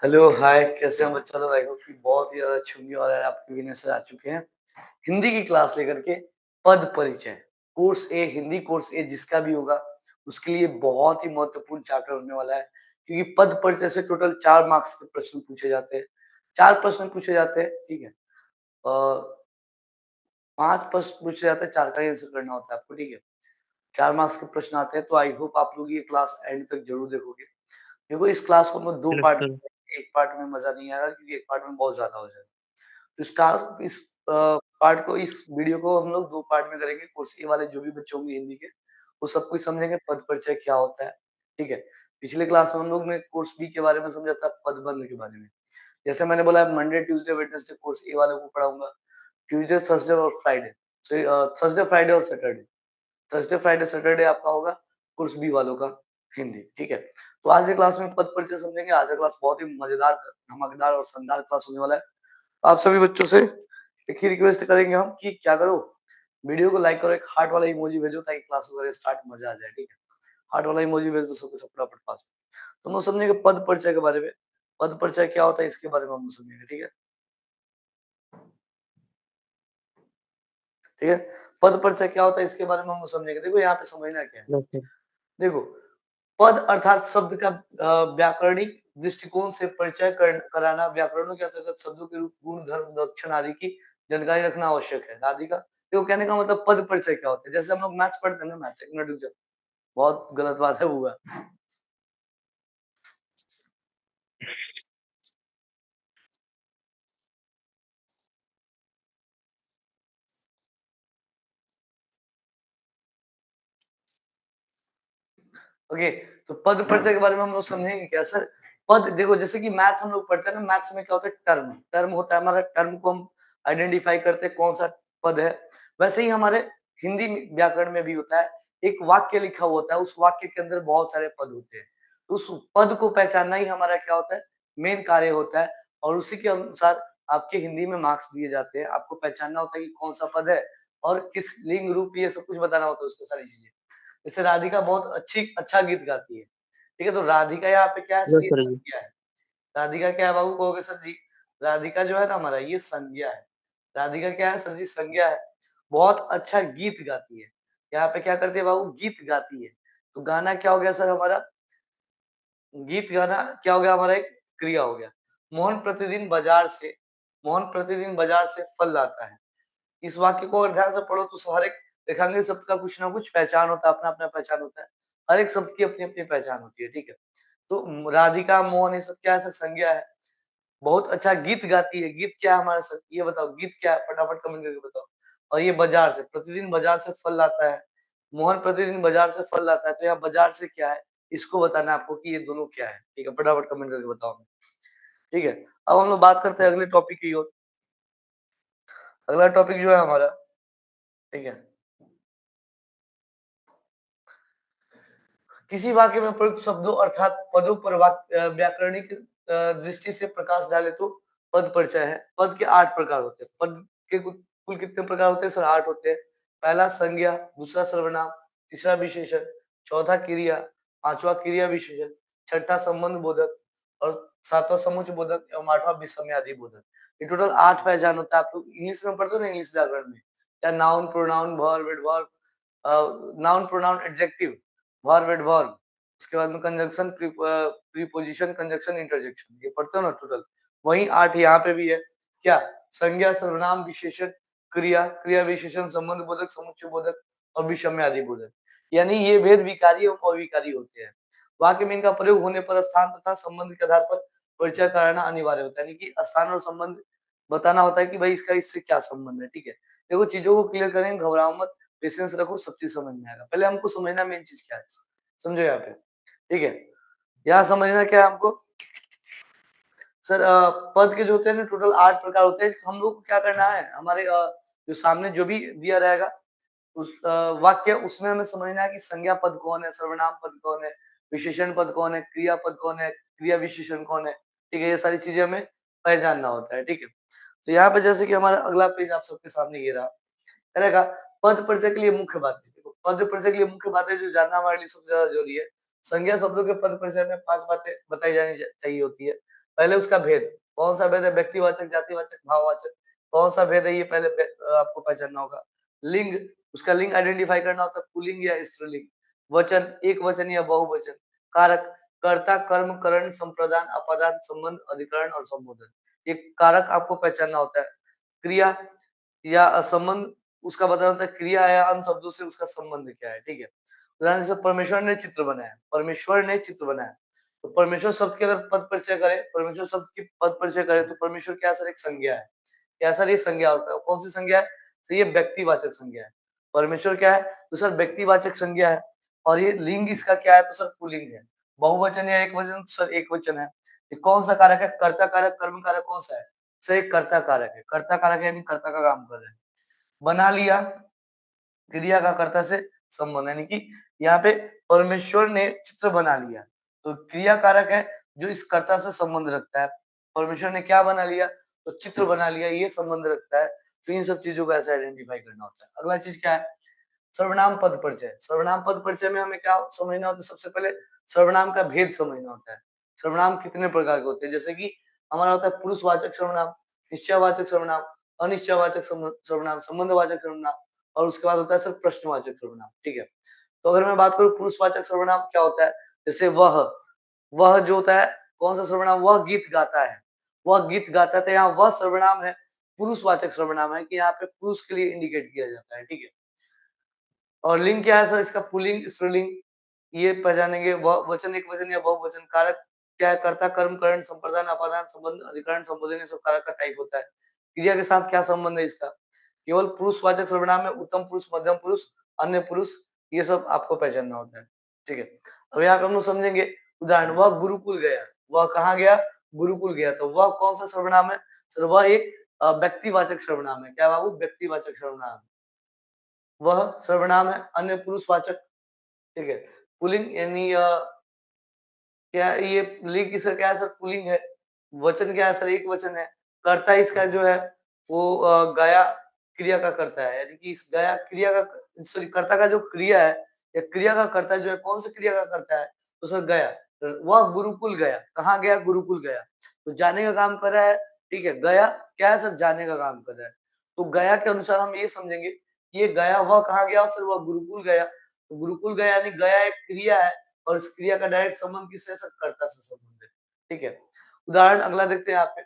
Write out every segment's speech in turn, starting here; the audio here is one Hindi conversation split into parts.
हेलो, हाय, कैसे हैं बच्चा लोग? आई होप कि बहुत ही ज़्यादा अच्छे होंगे और आपके बिगिनर से आ चुके हैं। हिंदी की क्लास लेकर के पद परिचय, कोर्स ए, हिंदी कोर्स ए जिसका भी होगा, उसके लिए बहुत ही महत्वपूर्ण चैप्टर होने वाला है। क्योंकि पद परिचय से टोटल 4 मार्क्स के प्रश्न पूछे जाते हैं। 4 प्रश्न पूछे जाते हैं, ठीक है? अ, 5 प्रश्न पूछे जाते हैं, 4 का ही आंसर करना होता है आपको, ठीक है? 4 मार्क्स के प्रश्न आते हैं, तो आई होप आप लोग ये क्लास एंड तक ज़रूर देखोगे। देखो, इस क्लास को हम लोग 2 पार्ट बिल्कुल, में करेंगे, एक पार्ट में मज़ा नहीं आएगा क्योंकि एक पार्ट में बहुत ज़्यादा हो जाएगा। तो इस पार्ट को, इस वीडियो को हम लोग 2 पार्ट में करेंगे। कोर्स ए वाले जो भी बच्चे होंगे हिंदी के, वो सब कुछ समझेंगे पद परिचय क्या होता है, ठीक है? पिछले क्लास में हम लोग ने कोर्स बी के बारे में समझा था, पदबंध के बारे में। जैसे मैंने बोला मंडे, ट्यूसडे, वेडनेसडे कोर्स ए वालों को पढ़ाऊँगा, ट्यूसडे, थर्सडे और फ्राइडे। थर्सडे, फ्राइडे और सैटरडे। थर्सडे, फ्राइडे, सैटरडे आपका होगा कोर्स बी वालों का हिंदी, ठीक है? तो आज की क्लास में पद परिचय समझेंगे। आज का क्लास बहुत ही मज़ेदार, धमाकेदार और शानदार क्लास होने वाला है। आप सभी बच्चों से एक ही रिक्वेस्ट करेंगे हम कि क्या करो, वीडियो को लाइक करो, एक हार्ट वाला इमोजी भेजो ताकि क्लास वगैरह स्टार्ट मजा आ जाए, ठीक है? हार्ट वाला इमोजी भेज दो सबको, सब फटाफट फास्ट। तो हम लोग समझेंगे पद परिचय के बारे में। पद परिचय क्या होता है इसके बारे में हम लोग समझेंगे, ठीक है? ठीक है? पद परिचय क्या होता है इसके बारे में हम लोग समझेंगे। देखो यहाँ पे समझना क्या है। बिल्कुल, देखो, पद अर्थात शब्द का व्याकरणिक दृष्टिकोण से परिचय कराना, व्याकरणों के अंतर्गत शब्दों के रूप, गुण, धर्म, लक्षण आदि की जानकारी रखना आवश्यक है। राधिका, देखो कहने का मतलब पद परिचय क्या होता है? जैसे हम लोग मैथ्स पढ़ते हैं ना, मैथ्स, 1 मिनट रुक जाओ, बहुत गलत बात है हुआ। ओके, तो पद परिचय के बारे में हम लोग समझेंगे क्या सर? पद, देखो जैसे कि मैथ्स हम लोग पढ़ते हैं ना, मैथ्स में क्या होता है? टर्म, टर्म होता है हमारा, टर्म को हम आइडेंटिफाई करते हैं कौन सा पद है। वैसे ही हमारे हिंदी व्याकरण में भी होता है। एक वाक्य लिखा हुआ होता है, उस वाक्य के अंदर बहुत सारे पद होते हैं। तो उस पद को पहचानना ही हमारा क्या होता है? मेन कार्य होता है। और उसी के अनुसार आपके हिंदी में मार्क्स दिए जाते हैं। आपको पहचानना होता है कि कौन सा पद है और किस लिंग रूप, ये सब कुछ बताना होता है उसको, सारी चीजें। जैसे राधिका बहुत अच्छा गीत गाती है, ठीक है? तो राधिका यहाँ पे क्या है सर? ये बिल्कुल जी, संज्ञा है। राधिका क्या है बाबू कहोगे सर जी? राधिका जो है ना हमारा, ये संज्ञा है। राधिका क्या है सर जी? संज्ञा है। बहुत अच्छा गीत गाती है। यहाँ पे क्या करती है बाबू? गीत गाती है। तो गाना क्या हो गया सर हमारा? गीत गाना क्या हो गया हमारा? एक क्रिया हो गया। मोहन प्रतिदिन बाजार से फल लाता है। इस वाक्य को अगर ध्यान से पढ़ो तो हर एक रेखांकित शब्द का कुछ ना कुछ पहचान होता है, अपना-अपना पहचान होता है। हर एक शब्द की अपनी-अपनी पहचान होती है, ठीक है? तो राधिका, मोहन, ये सब क्या है सर? संज्ञा है। बहुत अच्छा गीत गाती है। गीत क्या है हमारा सर? ये बताओ गीत क्या है? फटाफट कमेंट करके बताओ। और ये बाजार से, प्रतिदिन बाजार से फल लाता है। मोहन प्रतिदिन बाजार से फल लाता है। तो यहाँ बाजार से क्या है? इसको बताना है आपको कि ये दोनों क्या है, ठीक है? फटाफट कमेंट करके बताओ हमें, ठीक है? अब हम लोग बात करते हैं अगले टॉपिक की ओर। अगला टॉपिक जो है हमारा, ठीक है? किसी वाक्य में प्रयुक्त शब्दों अर्थात पदों पर व्याकरणिक दृष्टि से प्रकाश डाले तो पद परिचय है। पद के 8 प्रकार होते हैं। पद के कुल कितने प्रकार होते हैं सर? 8 होते हैं। पहला संज्ञा, दूसरा सर्वनाम, तीसरा विशेषण, चौथा क्रिया, पांचवा क्रिया विशेषण, छठा संबंध बोधक और सातवां समुच्चय बोधक एवं आठवां विषमयादि बोधक। ये टोटल 8 पहचान होता है। आप लोग इंग्लिश में पढ़ते हो ना, इंग्लिश व्याकरण में, या noun, pronoun, verb, adverb, noun, pronoun, adjective, verb, adverb, उसके बाद में कंजंक्शन, प्रीपोजिशन, कंजंक्शन, इंटरजेक्शन, ये पढ़ते हो ना टोटल। वही 8 यहाँ पे भी है। क्या? संज्ञा, सर्वनाम, विशेषण, क्रिया, क्रिया विशेषण, संबंध बोधक, समुच्चय बोधक और विषम्य आदि बोधक। यानी ये भेद विकारी और अविकारी होते हैं। वाक्य में इनका प्रयोग होने पर स्थान तथा संबंध के आधार पर परिचय कराना अनिवार्य होता है। यानी कि स्थान और संबंध बताना होता है कि भाई इसका इससे क्या संबंध है, ठीक है? देखो चीजों को क्लियर करेंगे, घबराओ मत, पेशेंस रखो, सब चीज समझ में आएगा। पहले हमको समझना मेन चीज क्या है, समझो यहाँ पे, ठीक है? यहाँ समझना क्या है हमको सर? पद के जो होते हैं ना टोटल 8 प्रकार होते हैं। हम लोग को क्या करना है, हमारे जो सामने जो भी दिया रहेगा उस वाक्य, उसमें हमें समझना है कि संज्ञा पद कौन है, सर्वनाम पद कौन है, विशेषण पद कौन है, क्रिया पद कौन है, क्रिया विशेषण कौन है, ठीक है? ये सारी चीजें हमें पहचानना होता है, ठीक है? तो यहाँ पे जैसे कि हमारा अगला पेज आप सबके सामने ये रहा, रहेगा पद परिचय के लिए मुख्य बातें। देखो पद परिचय के लिए मुख्य बातें जो जानना हमारे लिए सबसे ज्यादा जरूरी है। संज्ञा शब्दों के पद परिचय में 5 बातें बताई जानी चाहिए होती है। पहले उसका भेद, कौन सा भेद है? व्यक्तिवाचक, जातिवाचक, भाववाचक, कौन सा भेद है ये पहले आपको पहचानना होगा। लिंग, उसका लिंग आइडेंटिफाई करना होता है, पुल्लिंग या स्त्रीलिंग। वचन, एक वचन या बहुवचन। कारक, कर्ता, कर्म, करण, संप्रदान, अपादान, संबंध, अधिकरण और संबोधन। ये कारक आपको पहचानना होता है। क्रिया या संबंध, उसका बताना होता है क्रिया या अन्य शब्दों से उसका संबंध क्या है, ठीक है। उदाहरण जैसे परमेश्वर ने चित्र बनाया, परमेश्वर ने चित्र बनाया, तो परमेश्वर शब्द की अगर पद परिचय करें, परमेश्वर शब्द की पद परिचय करें तो परमेश्वर क्या सर? एक संज्ञा है। क्या सर? ये संज्ञा होता है। कौन सी संज्ञा है? तो ये व्यक्तिवाचक संज्ञा है। परमेश्वर क्या है? तो सर व्यक्तिवाचक संज्ञा है। और ये लिंग इसका क्या है? तो सर पुल्लिंग है। बहुवचन या एक वचन? तो सर एक वचन है। ये कौन सा कारक है? कर्ता कारक, कर्म कारक कौन सा है? सर एक कर्ता कारक है। कर्ता कारक है यानी कर्ता का काम कर रहे हैं। बना लिया, क्रिया का कर्ता से संबंध, यानी कि यहाँ पे परमेश्वर ने चित्र बना लिया, तो क्रिया कारक है जो इस कर्ता से संबंध रखता है। परमेश्वर ने क्या बना लिया? तो चित्र बना लिया, ये संबंध रखता है। तो इन सब चीजों को ऐसे आइडेंटिफाई करना होता है। अगला चीज क्या है? सर्वनाम पद परिचय। सर्वनाम पद परिचय में हमें क्या समझना होता है? सबसे पहले सर्वनाम का भेद समझना होता है। सर्वनाम कितने प्रकार के होते हैं? जैसे कि हमारा होता है पुरुषवाचक सर्वनाम, निश्चयवाचक सर्वनाम, अनिश्चयवाचक सर्वनाम, संबंधवाचक सर्वनाम, और उसके बाद होता है सर प्रश्नवाचक सर्वनाम, ठीक है। तो अगर मैं बात करूं पुरुषवाचक सर्वनाम क्या होता है, जैसे वह जो होता है कौन सा सर्वनाम? वह गीत गाता है, वह गीत गाता है, तो यहाँ वह सर्वनाम है, पुरुषवाचक सर्वनाम है कि यहाँ पे पुरुष के लिए इंडिकेट किया जाता है, ठीक है। और लिंग क्या है सर? इसका पुल्लिंग, स्त्रीलिंग, ये पहचानेंगे। वचन, एक वचन या बहुवचन। कारक क्या है? कर्ता, कर्म, करण, संप्रदान, अपादान, संबंध, अधिकरण, संबोधन, ये सब कारक का टाइप होता है। क्रिया के साथ क्या संबंध है इसका? केवल पुरुषवाचक सर्वनाम में उत्तम पुरुष, मध्यम पुरुष, अन्य पुरुष, ये सब आपको पहचानना होता है, ठीक है। अब यहाँ पे हम लोग समझेंगे उदाहरण, वह गुरुकुल गया। वह कहाँ गया? गुरुकुल गया। तो वह कौन सा सर्वनाम है? सर वह एक व्यक्तिवाचक सर्वनाम है। क्या बाबू? व्यक्तिवाचक सर्वनाम। वह सर्वनाम है, अन्य पुरुषवाचक, ठीक है। पुल्लिंग यानी क्या ये लिंग इसका क्या है सर? पुल्लिंग है। वचन क्या है सर? एक वचन है। कर्ता इसका जो है वो गया क्रिया का कर्ता है, यानी कि इस गया क्रिया का, सॉरी, कर्ता का जो क्रिया है या क्रिया का कर्ता जो है, कौन सी क्रिया का कर्ता है? तो सर गया। वह गुरुकुल गया। कहाँ गया? गुरुकुल गया। तो जाने का काम कर रहा है, ठीक है। गया क्या है सर? जाने का काम कर रहा है। तो गया के अनुसार हम ये समझेंगे कि ये गया, वह कहाँ गया? सर वह गुरुकुल गया। तो गुरुकुल गया यानी गया एक क्रिया है, और इस क्रिया का डायरेक्ट संबंध किससे? सर कर्ता से संबंध है, ठीक है। उदाहरण अगला देखते हैं यहाँ पे,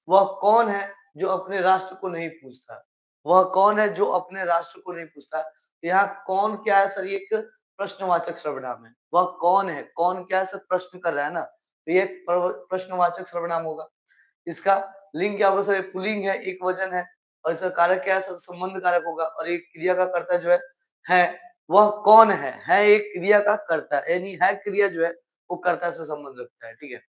वह कौन है जो अपने राष्ट्र को नहीं पूछता? वह कौन है जो अपने राष्ट्र को नहीं पूछता? तो यहाँ कौन क्या है सर? ये एक प्रश्नवाचक सर्वनाम है। वह कौन है? कौन क्या है सर? प्रश्न कर रहा है ना, तो ये प्रश्नवाचक सर्वनाम होगा। इसका लिंग क्या होगा सर? पुल्लिंग है, एक वचन है, और इसका कारक क्या है सर? संबंध कारक होगा। और एक क्रिया का कर्ता जो है वह कौन है एक क्रिया का कर्ता, यानी है क्रिया जो है वो कर्ता से संबंध रखता है, ठीक है।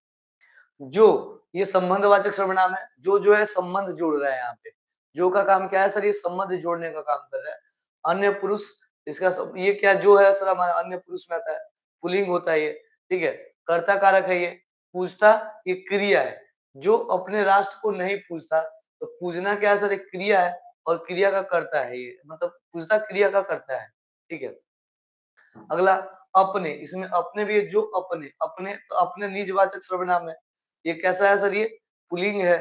जो, ये संबंधवाचक सर्वनाम है। जो है संबंध जोड़ रहा है यहाँ पे। जो का काम क्या है सर? ये संबंध जोड़ने का काम कर रहा है। अन्य पुरुष, इसका ये क्या जो है सर? हमारा अन्य पुरुष में आता है, पुल्लिंग होता है ये, ठीक है। कर्ता कारक है ये। पूछता, ये क्रिया है। जो अपने राष्ट्र को नहीं पूछता, तो पूजना क्या है सर? एक क्रिया है, और क्रिया का कर्ता है ये, मतलब पूछता क्रिया का कर्ता है, ठीक है। अगला अपने, इसमें अपने भी है। जो अपने, अपने तो अपने निजवाचक सर्वनाम है। ये कैसा है सर? ये पुल्लिंग है,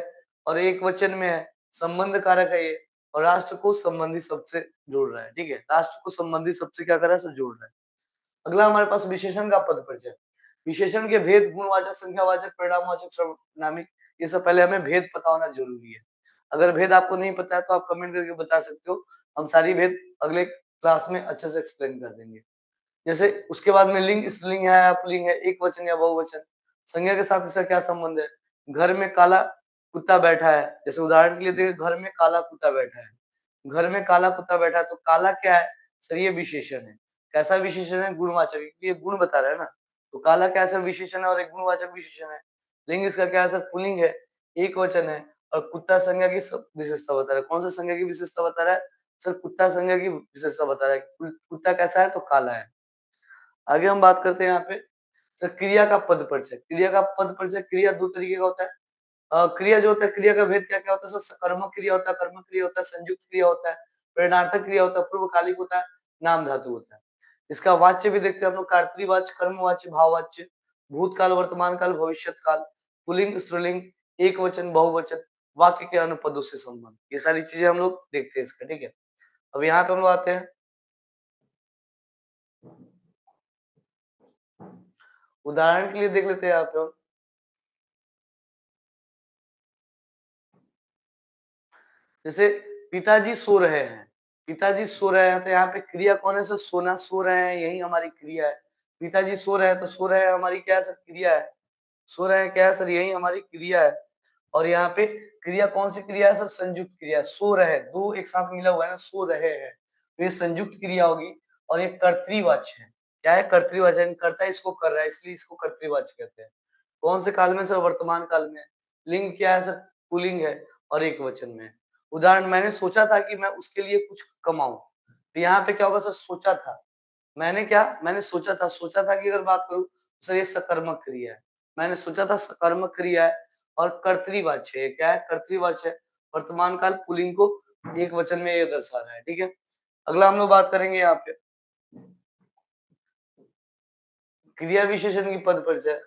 और एक वचन में है, संबंध कारक है ये, और राष्ट्र को संबंधी शब्द से जोड़ रहा है, ठीक है। राष्ट्र को संबंधी शब्द से क्या कर रहा है सर? जोड़ रहा है। अगला हमारे पास विशेषण का पद परिचय। विशेषण के भेद, गुणवाचक, संख्यावाचक, परिणामवाचक, सर्वनामिक, ये सब पहले हमें भेद पता होना जरूरी है। अगर भेद आपको नहीं पता है तो आप कमेंट करके बता सकते हो, हम सारी भेद अगले क्लास में अच्छे से एक्सप्लेन कर देंगे। जैसे उसके बाद में लिंग, स्त्रीलिंग है, पुल्लिंग है, एक वचन या बहुवचन। संज्ञा के साथ इसका क्या संबंध है? घर में काला कुत्ता बैठा है, जैसे उदाहरण के लिए देखिए, घर में काला कुत्ता बैठा है। घर में काला कुत्ता बैठा है, तो काला क्या है सर? ये विशेषण है। कैसा विशेषण है? गुणवाचक, क्योंकि ये गुण बता रहा है ना। तो काला क्या है सर? विशेषण है, और एक गुणवाचक विशेषण है। लिंग इसका क्या है सर? पुल्लिंग है, एक वचन है, और कुत्ता संज्ञा की विशेषता बता रहा है। कौन सा संज्ञा की विशेषता बता रहा है सर? कुत्ता संज्ञा की विशेषता बता रहा है। कुत्ता कैसा है? तो काला है। आगे हम बात करते हैं यहाँ पे सर क्रिया का पद परिचय। क्रिया का पद परिचय, क्रिया दो तरीके का होता है। क्रिया जो होता है, क्रिया का भेद क्या क्या होता है सर? कर्मक क्रिया होता है, कर्मक क्रिया होता है, संयुक्त क्रिया होता है, प्रेरणार्थक क्रिया होता है, पूर्वकालिक होता है, नाम धातु होता है। इसका वाच्य भी देखते हैं हम लोग, कर्तृवाच्य, कर्मवाच्य, भाववाच्य, भूतकाल, वर्तमान काल, भविष्यत काल। पुल्लिंग, स्त्रीलिंग, एकवचन, बहुवचन, वाक्य के अनुपदों से संबंध, ये सारी चीजें हम लोग देखते हैं इसका, ठीक है। अब यहाँ पे हम लोग आते हैं, उदाहरण के लिए देख लेते हैं यहाँ पे हम। जैसे पिताजी सो रहे हैं, पिताजी सो रहे हैं, तो यहाँ पे क्रिया कौन है सर? सोना, सो रहे हैं, यही हमारी क्रिया है। पिताजी सो रहे हैं, तो सो रहे हैं हमारी क्या है सर? क्रिया है। सो रहे हैं क्या है सर? यही हमारी क्रिया है। और यहाँ पे क्रिया कौन सी क्रिया है सर? संयुक्त क्रिया। सो रहे, दो एक साथ मिला हुआ है ना, सो रहे हैं, तो ये संयुक्त क्रिया होगी। और ये कर्तृवाच्य है। क्या है? कर्तृवाच्य, यानी कर्ता इसको कर रहा है, इसलिए इसको कर्तृवाच्य कहते हैं। कौन से काल में सर? वर्तमान काल में। लिंग क्या है सर? पुल्लिंग है और एकवचन में है। उदाहरण, मैंने सोचा था कि मैं उसके लिए कुछ कमाऊं, तो यहाँ पे क्या होगा सर? सोचा था। मैंने क्या? मैंने सोचा था। सोचा था की अगर बात करूं सर, ये सकर्मक क्रिया है। मैंने सोचा था सकर्मक क्रिया है। और कर्तृवाच्य है। क्या है? कर्तृवाच्य है। वर्तमान काल पुल्लिंग को एक वचन में ये दर्शा रहा है, ठीक है। अगला हम लोग बात करेंगे यहाँ पे क्रिया विशेषण की पद परिचय।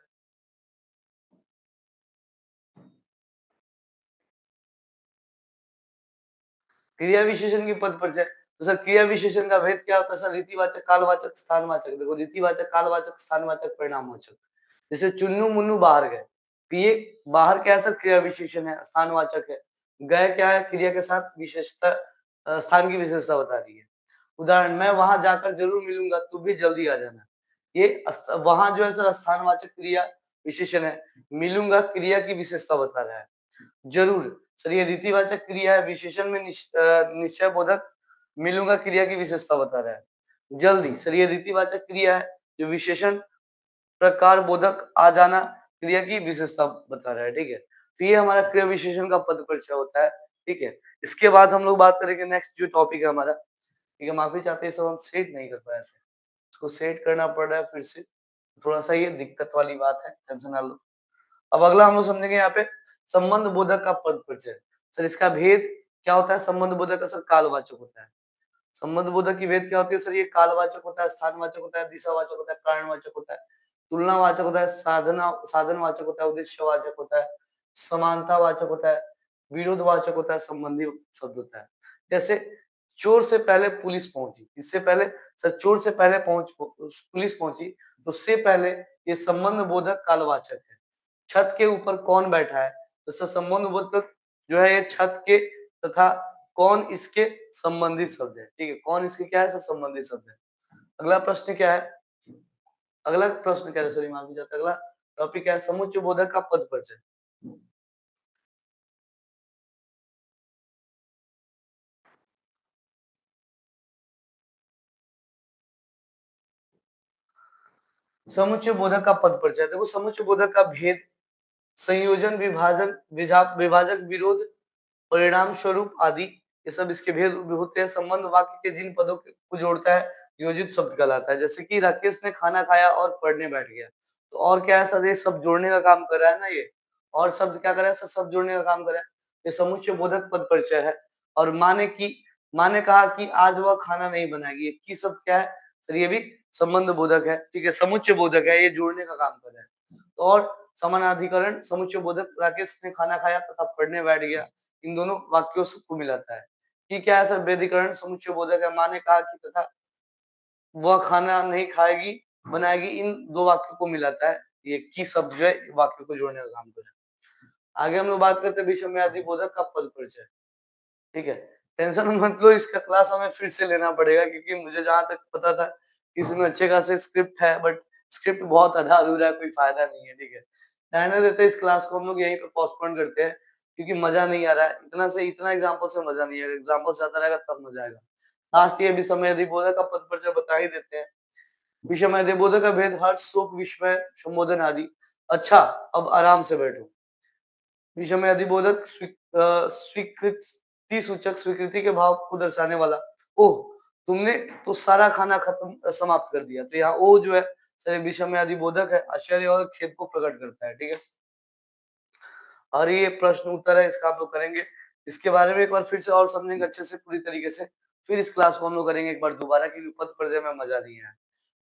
क्रिया विशेषण की पद परिचय, तो सर क्रिया विशेषण का भेद क्या होता है सर? रीतिवाचक, कालवाचक, स्थानवाचक। देखो, रीतिवाचक, कालवाचक, स्थानवाचक, परिणामवाचक। जैसे चुन्नू मुन्नू बाहर गए, तो ये बाहर क्या है सर? क्रिया विशेषण है, स्थानवाचक है। गए क्या है? क्रिया के साथ विशेषता, स्थान की विशेषता बता रही है। उदाहरण, मैं वहां जाकर जरूर मिलूंगा, तू भी जल्दी आ जाना। ये वहां जो है सर स्थानवाचक क्रिया विशेषण है। मिलूंगा क्रिया की विशेषता बता रहा है। जरूर सर ये रीतिवाचक क्रिया है, विशेषण में निश्चय बोधक, मिलूंगा क्रिया की विशेषता बता रहा है। जल्दी सर ये रीतिवाचक क्रिया है, जो विशेषण प्रकार बोधक आ जाना क्रिया की विशेषता बता रहा है, ठीक है। तो ये हमारा क्रिया विशेषण का पद परिचय होता है, ठीक है। इसके बाद हम लोग बात करेंगे नेक्स्ट जो टॉपिक है हमारा, ठीक है। माफी चाहते हैं, सब हम सेट नहीं कर पाए थे, इसको सेट करना पड़ रहा है फिर से, थोड़ा सा ये दिक्कत वाली बात है, टेंशन ना लो। अब अगला हम लोग समझेंगे यहाँ पे संबंध बोधक का पद परिचय। सर इसका भेद क्या होता है? संबंध बोधक का सर कालवाचक होता है। संबंध बोधक की भेद क्या होती है सर? ये कालवाचक होता है, स्थानवाचक होता है, दिशावाचक होता है, कारणवाचक होता है, तुलनावाचक होता है, साधनवाचक होता है, उद्देश्यवाचक होता है, समानतावाचक होता है, विरोधवाचक होता है, संबंधी शब्द होता है। जैसे चोर से पहले पुलिस पहुंची, इससे पहले सर चोर से पहले पुलिस पहुंची, तो उससे पहले ये संबंध बोधक कालवाचक है। छत के ऊपर कौन बैठा है? तो सर संबंध बोधक जो है ये छत के तथा कौन इसके संबंधित शब्द है, ठीक है। कौन इसके क्या है सर? संबंधित शब्द है। अगला प्रश्न क्या है? अगला प्रश्न क्या है? सॉरी माफी चाहता हूं। अगला टॉपिक क्या है? समुच्चय बोधक का पद परिचय। समुच्चय बोधक का पद परिचय, देखो समुच्चय बोधक का भेद संयोजन, विभाजन, विभाजक, विरोध, परिणाम स्वरूप आदि, ये सब इसके भेद होते हैं। संबंध वाक्य के जिन पदों को जोड़ता है योजित शब्द कहलाता है। जैसे कि राकेश ने खाना खाया और पढ़ने बैठ गया, तो और क्या है सर? ये सब जोड़ने का काम कर रहा है ना ये, और शब्द क्या कर रहा है सर? सब जोड़ने का काम कर रहा है। ये समुच्चय बोधक पद परिचय है। और माँ ने कहा कि आज वह खाना नहीं बनाएगी, ये की शब्द क्या है सर? ये भी संबंध बोधक है, ठीक है, समुच्चय बोधक है, ये जोड़ने का काम कर रहा है। तो और समानाधिकरण समुच्चय बोधक, राकेश ने खाना खाया तथा पढ़ने बैठ गया, इन दोनों वाक्यों को मिलाता है। कि क्या है सर? वैधिकरण समुच्चय बोधक है, माँ ने कहा कि तथा वह खाना नहीं खाएगी बनाएगी, इन दो वाक्यों को मिलाता है। ये की शब्द जो है वाक्यों को जोड़ने का काम कर रहा है। आगे हम लोग बात करते हैं विषमयादि बोधक का पद परिचय, ठीक है। टेंशन मत लो, इसका क्लास हमें फिर से लेना पड़ेगा, क्योंकि मुझे जहां तक पता था इसमें अच्छे खासे स्क्रिप्ट है, बट स्क्रिप्ट बहुत आधा अधूरा है, कोई फायदा नहीं है, ठीक है। रहने देते इस क्लास को, हम लोग यहीं पे पोस्टपोन करते हैं, क्योंकि मजा नहीं आ रहा है इतना से, इतना एग्जाम्पल से मजा नहीं आएगा, एग्जाम्पल से आता रहेगा तब मजा आएगा। लास्ट ये विषमय बोधक का पद परिचय बता ही देते हैं। विषमय बोधक का भेद हर्ष, शोक, विस्मय, संबोधन आदि। अच्छा, अब आराम से बैठो। विषम में अधिबोधक स्वीकृति सूचक, स्वीकृति के भाव को दर्शाने वाला। ओह, तुमने तो सारा खाना खत्म समाप्त कर दिया, तो यहाँ ओ जो है सर विषम में अधिबोधक है, आश्चर्य और खेद को प्रकट करता है, ठीक है। और ये प्रश्न उत्तर है, इसका आप लोग करेंगे। इसके बारे में एक बार फिर से और समझेंगे अच्छे से पूरी तरीके से, फिर इस क्लास को हम लोग करेंगे एक बार दोबारा, क्योंकि पद परिचय में मजा नहीं है।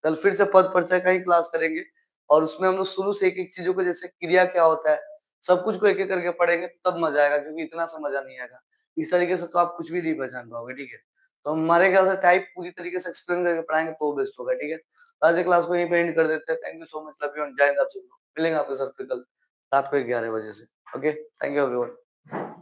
कल फिर से पद परिचय का ही क्लास करेंगे, और उसमें हम लोग शुरू से एक एक चीजों को, जैसे क्रिया क्या होता है, सब कुछ को एक-एक करके पढ़ेंगे तब मज़ा आएगा क्योंकि इतना सा मज़ा नहीं आएगा। इस तरीके से तो आप कुछ भी नहीं पहचान पाओगे, ठीक है? तो हमारे ख्याल से टाइप पूरी तरीके से एक्सप्लेन करके पढ़ाएँगे तो बेस्ट होगा, ठीक है? आज की क्लास को यहीं पे एंड कर देते हैं। Thank you so much, love you and जय हिंद आप सबको। मिलेंगे आपके साथ फिर कल रात को 11 बजे से। Okay, thank you everyone.